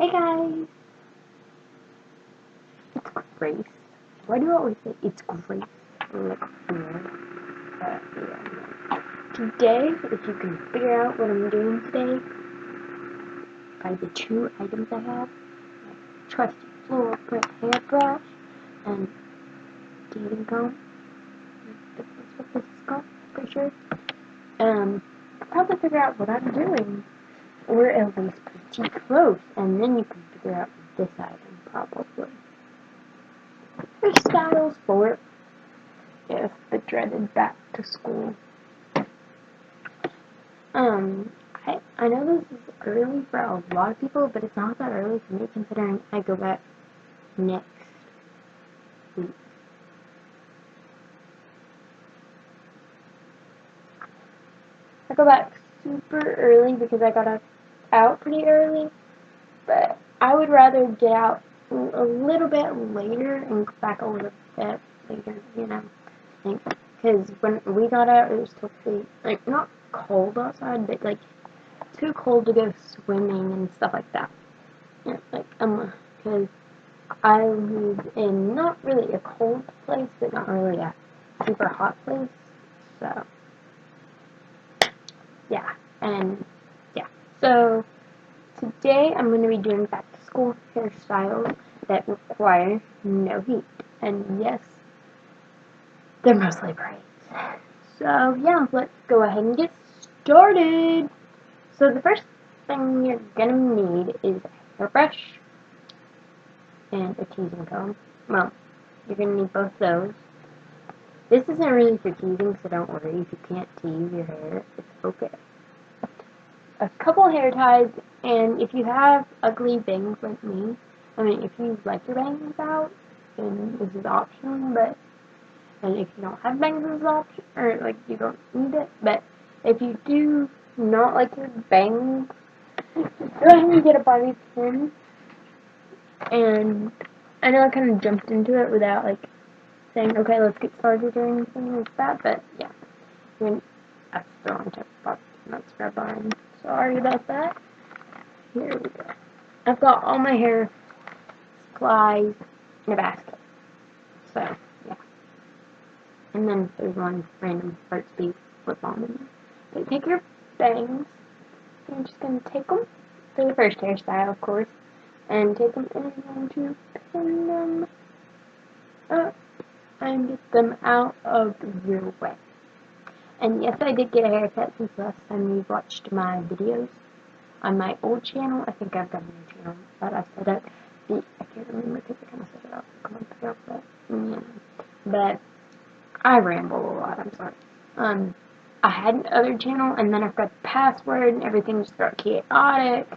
Hey guys! It's Grace. Why do I always say it's Grace? Like, yeah. Today, if you can figure out what I'm doing today, by the two items I have, my trusty floor print hairbrush and dating comb. That's what this is called, pretty sure. I'll probably figure out what I'm doing, or at least pretty close, and then you can figure out this item, probably. Hairstyles for yes, the dreaded back to school. I know this is early for a lot of people, but it's not that early for me considering I go back next week. I go back super early because I got out pretty early, but I would rather get out a little bit later and go back a little bit later, because when we got out, it was totally, like, not cold outside, but, like, too cold to go swimming and stuff like that. Yeah, because I live in not really a cold place, but not really a super hot place, so, yeah, so, today I'm going to be doing back-to-school hairstyles that require no heat, and yes, they're mostly braids. So, yeah, let's go ahead and get started. So, the first thing you're going to need is a hairbrush and a teasing comb. Well, you're going to need both those. This isn't really for teasing, so don't worry if you can't tease your hair. It's okay. A couple hair ties, and if you have ugly bangs like me, if you like your bangs out, then this is optional, and if you don't have bangs as option, or you don't need it, but if you do not like your bangs, go ahead and get a bobby pin. And I know I kind of jumped into it without saying, okay, let's get started or anything like that, but yeah, I still want to bobby pin, not scrub on. Sorry about that. Here we go. I've got all my hair supplies in a basket. So, yeah. And then there's one random Burt's Bees lip balm in there. Okay, take your bangs. I'm just going to take them for the first hairstyle, of course. And take them and I'm going to pin them up and get them out of your way. And yes, I did get a haircut since last time you watched my videos. On my old channel, I think I've got a new channel that I set up. I can't remember because I kind of set it up a month ago, but yeah. But I ramble a lot, I'm sorry. I had another channel, and then I forgot the password, and everything just got chaotic,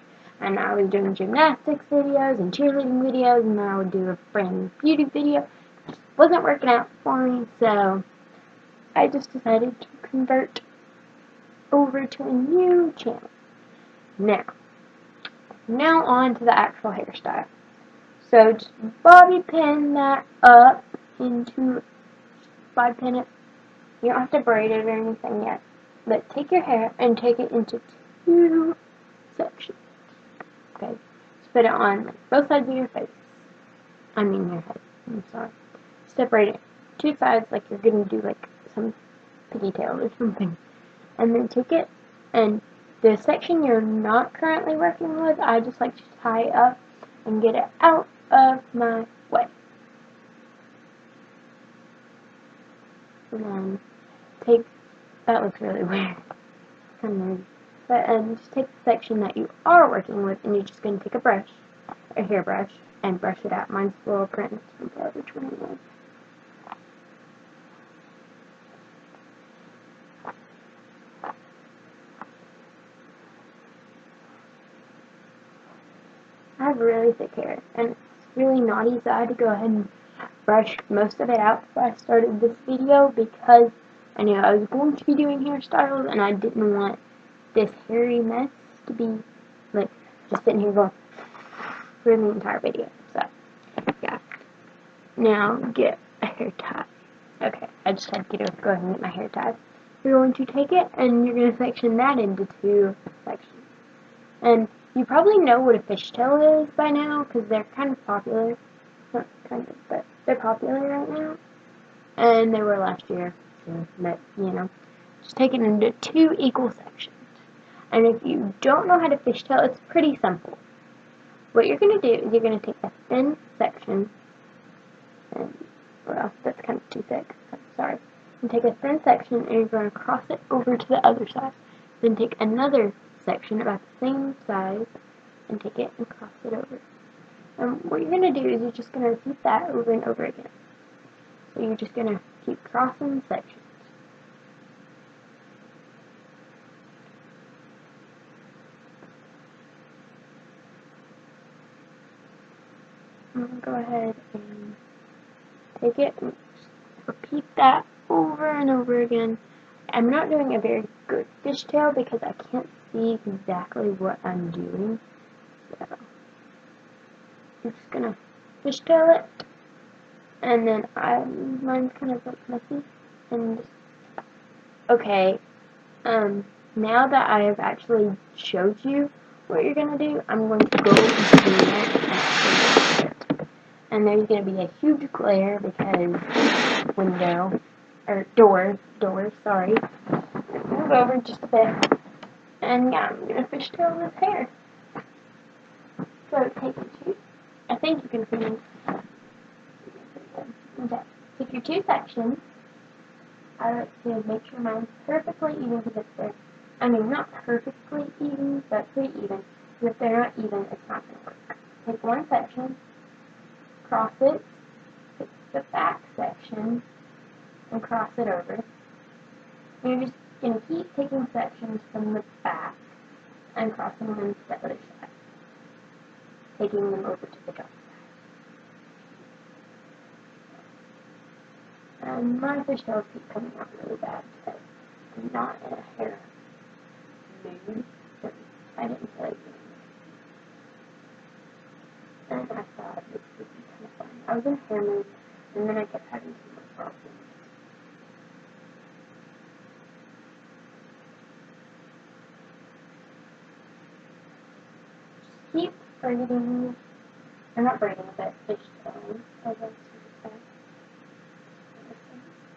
and I was doing gymnastics videos and cheerleading videos, and then I would do a brand new beauty video. It just wasn't working out for me, so I just decided to convert over to a new channel. Now on to the actual hairstyle. So just bobby pin that up into, bobby pin it. You don't have to braid it or anything yet. But take your hair and take it into two sections. Okay? Just put it on both sides of your face. Your head. I'm sorry. Separate it. Two sides like you're going to do some pigtail or something. And then take it and the section you're not currently working with, I just like to tie up and get it out of my way. And then that looks really weird. Kind of weird. But just take the section that you are working with, and you're just going to take a hairbrush, and brush it out. Mine's a little print from Forever 21. I have really thick hair, and it's really naughty, so I had to go ahead and brush most of it out before I started this video because I knew I was going to be doing hairstyles, and I didn't want this hairy mess to be, just sitting here going for the entire video. So, yeah. Now, get a hair tie. Okay, I just had to go ahead and get my hair tied. You're going to take it, and you're going to section that into two sections. And You probably know what a fishtail is by now because they're kind of popular. Not kind of, but they're popular right now. And they were last year, too. But, you know, just take it into 2 equal sections. And if you don't know how to fishtail, it's pretty simple. What you're going to do is you're going to take a thin section, and, well, that's kind of too thick. I'm sorry. And take a thin section and you're going to cross it over to the other side. Then take another section about the same size and take it and cross it over. And what you're going to do is you're just going to repeat that over and over again. So you're just going to keep crossing sections. I'm going to go ahead and take it and repeat that over and over again. I'm not doing a very good fishtail because I can't see exactly what I'm doing. So I'm just gonna fishtail it, and then mine's kind of like messy. And okay, now that I have actually showed you what you're gonna do, I'm going to go into the next. And there's going to be a huge glare because door, sorry. Move over just a bit. And yeah, I'm going to fishtail this hair. So I think you can see me. Okay. Take your 2 sections. I like to make sure mine's perfectly even because I mean, not perfectly even, but pretty even. Because if they're not even, it's not going to work. Take 1 section. Cross it, take the back section, and cross it over. And you're just going to keep taking sections from the back and crossing them to the other side, taking them over to the top side. And my fishtails keep coming out really bad today. I'm not in a hair mood, so I didn't feel like doing it. And I thought this would be kind of fun. I was in a hair mood, and then I kept having some more problems. Just keep braiding, or not braiding, but fishtailing, I guess you could say.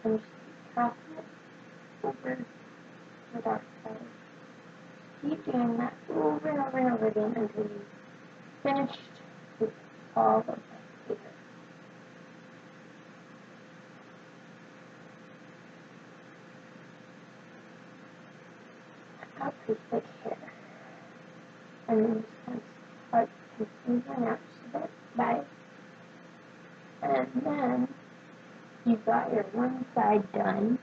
And just keep crossing it over to the dark side. Keep doing that over and over and over again until you've finished with all of the hair. I've got pretty thick hair. And then just kind of start smoothing out just a bit by it. And then you've got your one side done.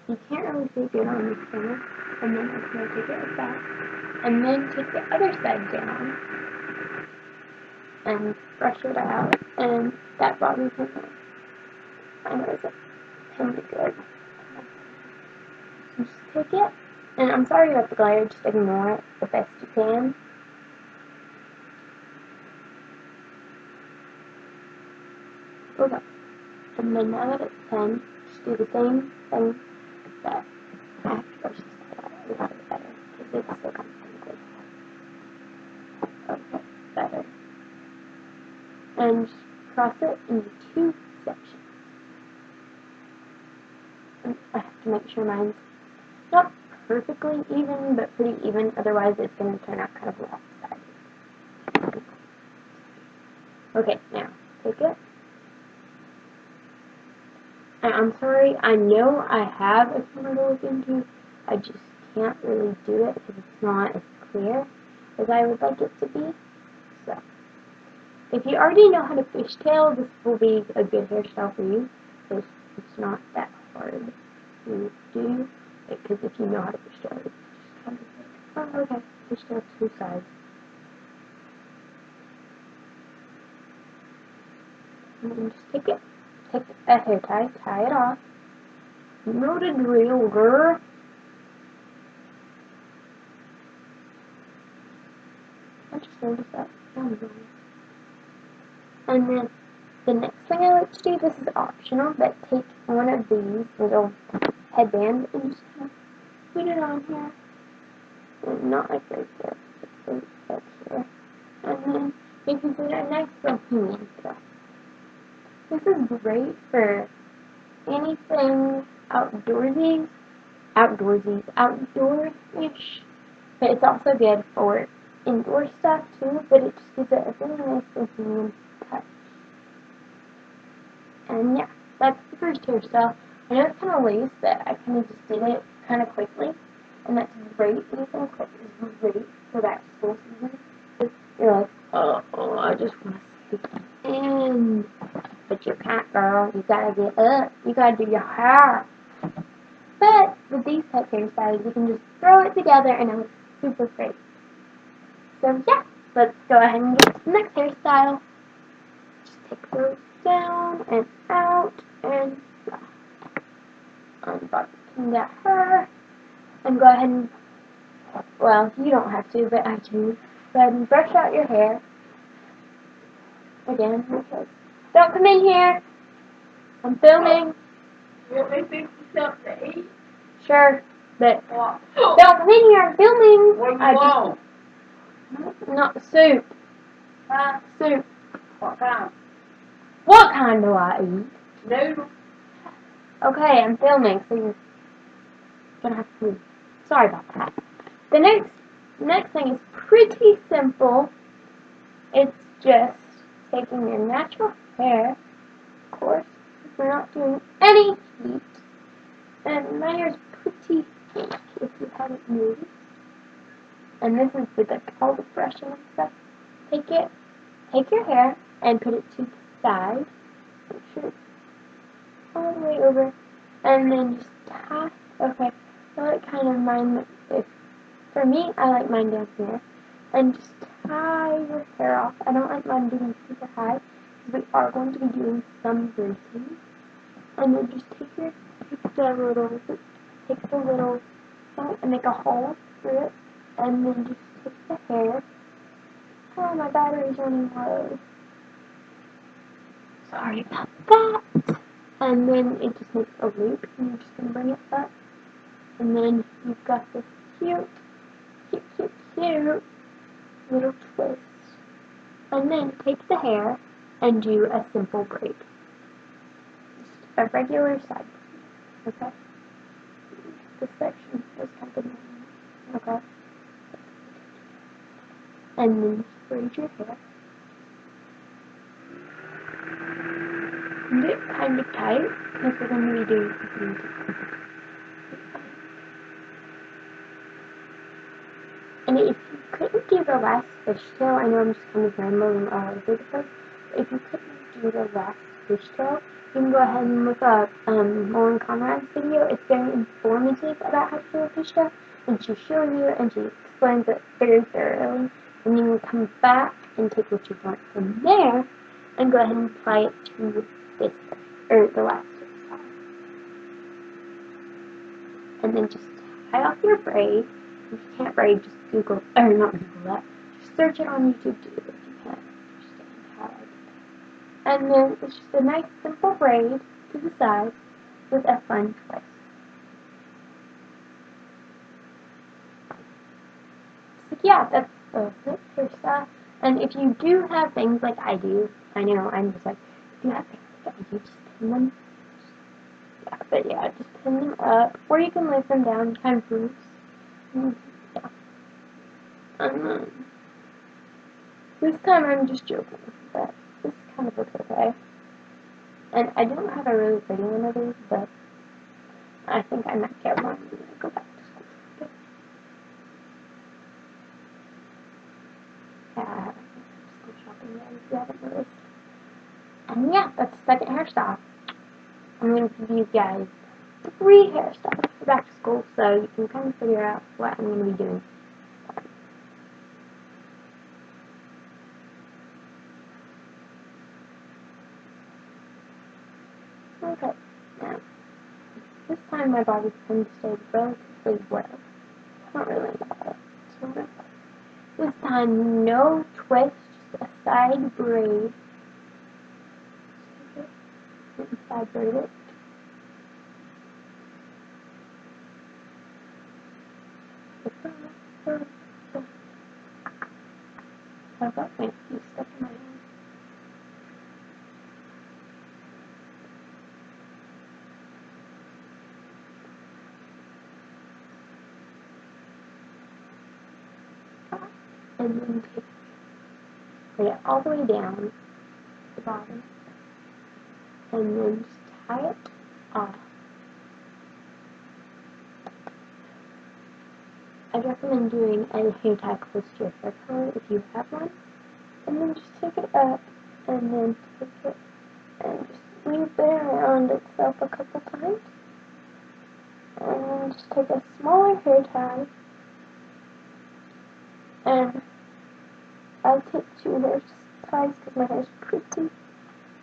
You can't really see good on the camera. And then I'm going to take it like that. And then take the other side down and brush it out. And that bobby pin, I know it's pretty good. So just take it. And I'm sorry about the glare, just ignore it the best you can. Okay. And then now that it's done, just do the same thing that I have to brush this out a little bit better because it's still kind of good. Okay, better. And just cross it into 2 sections. And I have to make sure mine's not perfectly even, but pretty even, otherwise it's going to turn out kind of lopsided. Okay, now take it. I'm sorry, I know I have a camera to look into, I just can't really do it because it's not as clear as I would like it to be. So, if you already know how to fishtail, this will be a good hairstyle for you, because it's not that hard to do, because if you know how to fishtail, it's just kind of like, oh, okay, fishtail 2 sides. And then just take it. Take a hair tie it off. You know the drill, girl. I just noticed that. And then the next thing I like to do, this is optional, but take one of these little headbands and just kind of put it on here. And not like right there. up here. And then you can put a nice little pimento. This is great for anything outdoorsy, outdoor-ish. But it's also good for indoor stuff too, but it just gives it a really nice bohemian touch. And yeah, that's the first hairstyle. I know it's kind of loose, but I kind of just did it kind of quickly. And that's great. Anything quick is great for back to school season. You're like, oh, I just want to sleep in. But you can't, girl. You gotta get up. You gotta do your hair. But with these type hairstyles, you can just throw it together and it looks super great. So yeah, let's go ahead and get to the next hairstyle. Just take those down and out and yeah. Bobby can get her. And go ahead and, well, you don't have to, but I do. Go ahead and brush out your hair. Again, because don't come in here. I'm filming. You want me to fix you something to eat? Sure, but don't come in here. I'm filming. What do you want? Not soup. Soup. What kind? What kind do I eat? Noodles. Okay, I'm filming, so you're gonna have to. Sorry about that. The next thing is pretty simple. It's just taking your natural hair, of course, if we're not doing any heat. And my hair is pretty pink, if you haven't noticed. And this is with like all the brushing and stuff. Take your hair and put it to the side. Make sure it's all the way over. And then just tie. Okay, I like kind of mine. For me, I like mine down here. And just tie your hair off. I don't like mine being super high because we are going to be doing some braiding. And then just take the little thing and make a hole through it. And then just take the hair. Oh, my battery's running low. Sorry about that. And then it just makes a loop, and you're just going to bring it up. And then you've got this cute little twist. And then take the hair and do a simple braid. Just a regular side braid. Okay? This section is kind of annoying. Okay? And then just braid your hair. And get kind of tight, because we're going to be doing something different. And if you couldn't do the last fishtail, I know I'm just kind of rambling all over the place, but if you couldn't do the last fishtail, you can go ahead and look up Lauren Conrad's video. It's very informative about how to do a fishtail, and she shows you and she explains it very thoroughly. And you can come back and take what you want from there and go ahead and apply it to this, or the last fishtail. And then just tie off your braid. If you can't braid, just Google, or not Google that, just search it on YouTube too if you can't understand how I did that. And then it's just a nice simple braid to the side with a fun twist. So yeah, that's the hairstyle. And if you do have things like I do, I know, I'm just like, if you have things like I do, just pin them. Yeah, but yeah, just pin them up, or you can lift them down, kind of loose. Yeah. This time I'm just joking, but this kind of looks okay. And I don't have a really pretty one of these, but I think I might get one when I go back to school. Okay. Yeah, I haven't been school shopping yet, if you haven't noticed. And yeah, that's the second hairstyle. I'm going to give you guys 3 hairstyles for back to school, so you can kind of figure out what I'm going to be doing. Okay, now, this time my body tends to stay relatively well. Not really well. So this time, no twist, just a side braid. Side braid it. I've got my feet stuck in my hair. And then put it all the way down the bottom. And then just tie it off. I recommend doing a hair tie close to your hair color if you have one. And then just take it up and then take it and just weave it around itself a couple times. And then just take a smaller hair tie. And I take 2 hair ties because my hair is pretty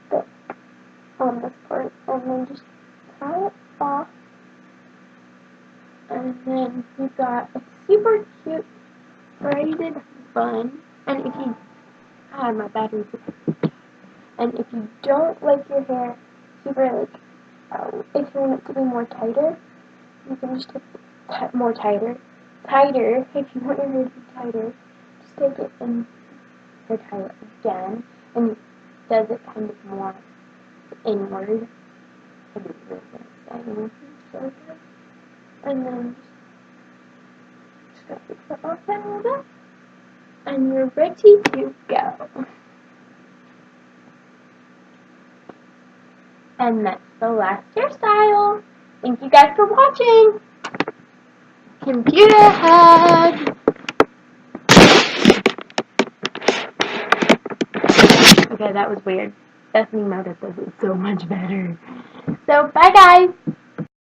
thick on this part. And then just tie it off. And then you've got a super cute braided bun. And if you my battery's and if you don't like your hair super if you want it to be more tighter, you can just take more tighter. If you want your hair to be tighter, just take it and hair tie it again, and it does it kind of more inward. And it's really exciting. So good. And then just got to cut off that little bit, and you're ready to go. And that's the last hairstyle. Thank you guys for watching. Computer hug. Okay, that was weird. Bethany Moda does it so much better. So, bye guys.